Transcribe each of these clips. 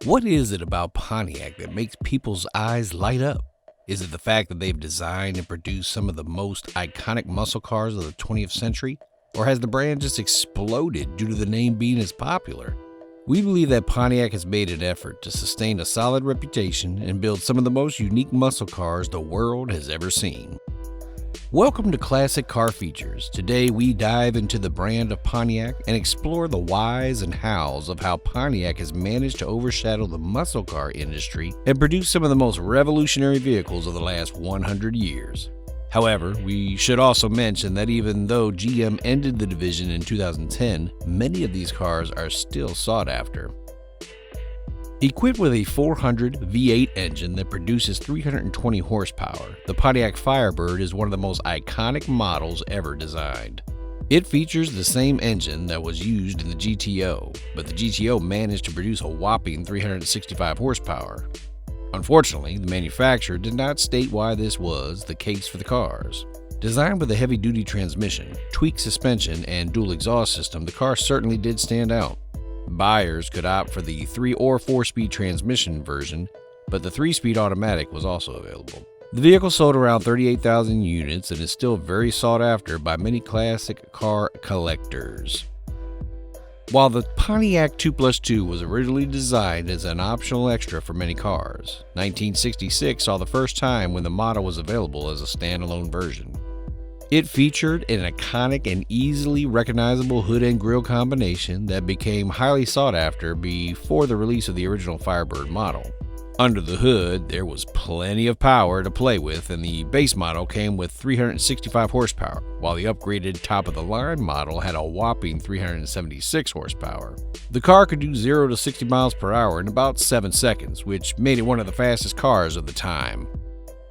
What is it about Pontiac that makes people's eyes light up? Is it the fact that they've designed and produced some of the most iconic muscle cars of the 20th century? Or has the brand just exploded due to the name being as popular? We believe that Pontiac has made an effort to sustain a solid reputation and build some of the most unique muscle cars the world has ever seen. Welcome to Classic Car Features. Today we dive into the brand of Pontiac and explore the whys and hows of how Pontiac has managed to overshadow the muscle car industry and produce some of the most revolutionary vehicles of the last 100 years. However, we should also mention that even though GM ended the division in 2010, many of these cars are still sought after. Equipped with a 400 V8 engine that produces 320 horsepower, the Pontiac Firebird is one of the most iconic models ever designed. It features the same engine that was used in the GTO, but the GTO managed to produce a whopping 365 horsepower. Unfortunately, the manufacturer did not state why this was the case for the cars. Designed with a heavy-duty transmission, tweaked suspension, and dual exhaust system, the car certainly did stand out. Buyers could opt for the 3 or 4-speed transmission version, but the 3-speed automatic was also available. The vehicle sold around 38,000 units and is still very sought after by many classic car collectors. While the Pontiac 2+2 was originally designed as an optional extra for many cars, 1966 saw the first time when the model was available as a standalone version. It featured an iconic and easily recognizable hood and grille combination that became highly sought after before the release of the original Firebird model. Under the hood, there was plenty of power to play with, and the base model came with 365 horsepower, while the upgraded top-of-the-line model had a whopping 376 horsepower. The car could do 0 to 60 miles per hour in about 7 seconds, which made it one of the fastest cars of the time.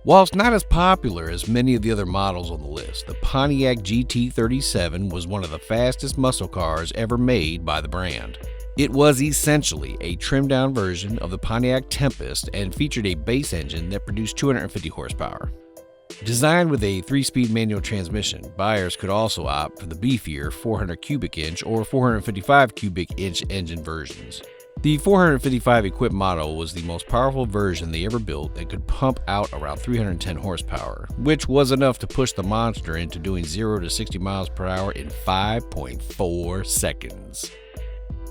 Whilst not as popular as many of the other models on the list, the Pontiac GT37 was one of the fastest muscle cars ever made by the brand. It was essentially a trimmed-down version of the Pontiac Tempest and featured a base engine that produced 250 horsepower. Designed with a 3-speed manual transmission, buyers could also opt for the beefier 400 cubic inch or 455 cubic inch engine versions. The 455 equipped model was the most powerful version they ever built and could pump out around 310 horsepower, which was enough to push the monster into doing 0 to 60 miles per hour in 5.4 seconds.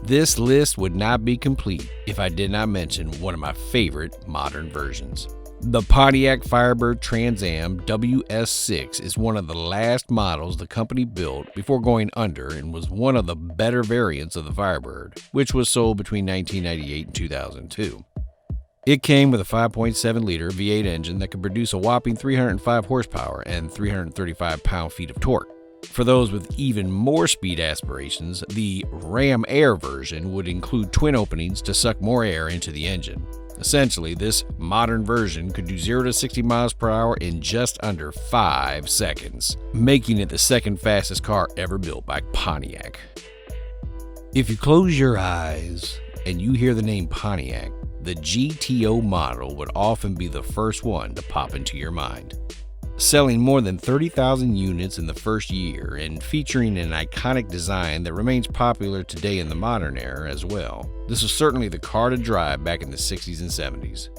This list would not be complete if I did not mention one of my favorite modern versions. The Pontiac Firebird Trans Am WS6 is one of the last models the company built before going under and was one of the better variants of the Firebird, which was sold between 1998 and 2002. It came with a 5.7-liter V8 engine that could produce a whopping 305 horsepower and 335 pound-feet of torque. For those with even more speed aspirations, the Ram Air version would include twin openings to suck more air into the engine. Essentially, this modern version could do 0 to 60 miles per hour in just under 5 seconds, making it the second fastest car ever built by Pontiac. If you close your eyes and you hear the name Pontiac, the GTO model would often be the first one to pop into your mind. Selling more than 30,000 units in the first year and featuring an iconic design that remains popular today in the modern era as well. This was certainly the car to drive back in the 60s and 70s.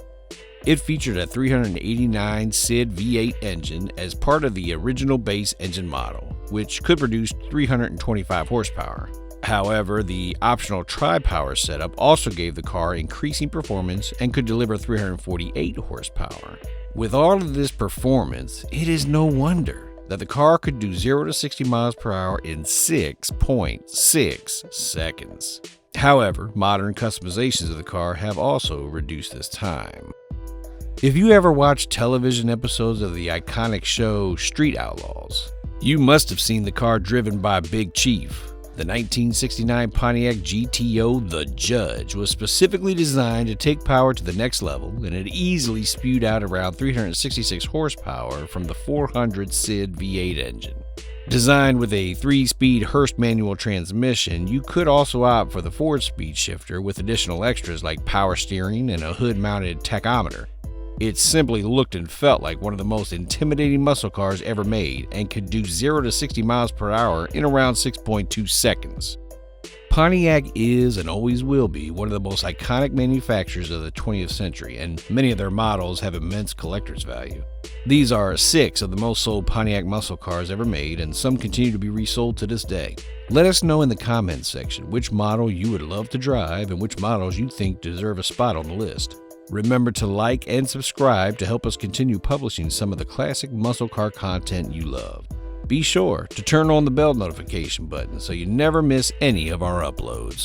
It featured a 389 SID V8 engine as part of the original base engine model, which could produce 325 horsepower. However, the optional tri-power setup also gave the car increasing performance and could deliver 348 horsepower. With all of this performance, it is no wonder that the car could do 0 to 60 miles per hour in 6.6 seconds. However, modern customizations of the car have also reduced this time. If you ever watched television episodes of the iconic show Street Outlaws, you must have seen the car driven by Big Chief. The 1969 Pontiac GTO Judge was specifically designed to take power to the next level, and it easily spewed out around 366 horsepower from the 400 SID V8 engine. Designed with a 3-speed Hurst manual transmission, you could also opt for the 4-speed shifter with additional extras like power steering and a hood-mounted tachometer. It simply looked and felt like one of the most intimidating muscle cars ever made and could do 0 to 60 miles per hour in around 6.2 seconds. Pontiac is and always will be one of the most iconic manufacturers of the 20th century, and many of their models have immense collector's value. These are 6 of the most sold Pontiac muscle cars ever made, and some continue to be resold to this day. Let us know in the comments section which model you would love to drive and which models you think deserve a spot on the list. Remember to like and subscribe to help us continue publishing some of the classic muscle car content you love. Be sure to turn on the bell notification button so you never miss any of our uploads.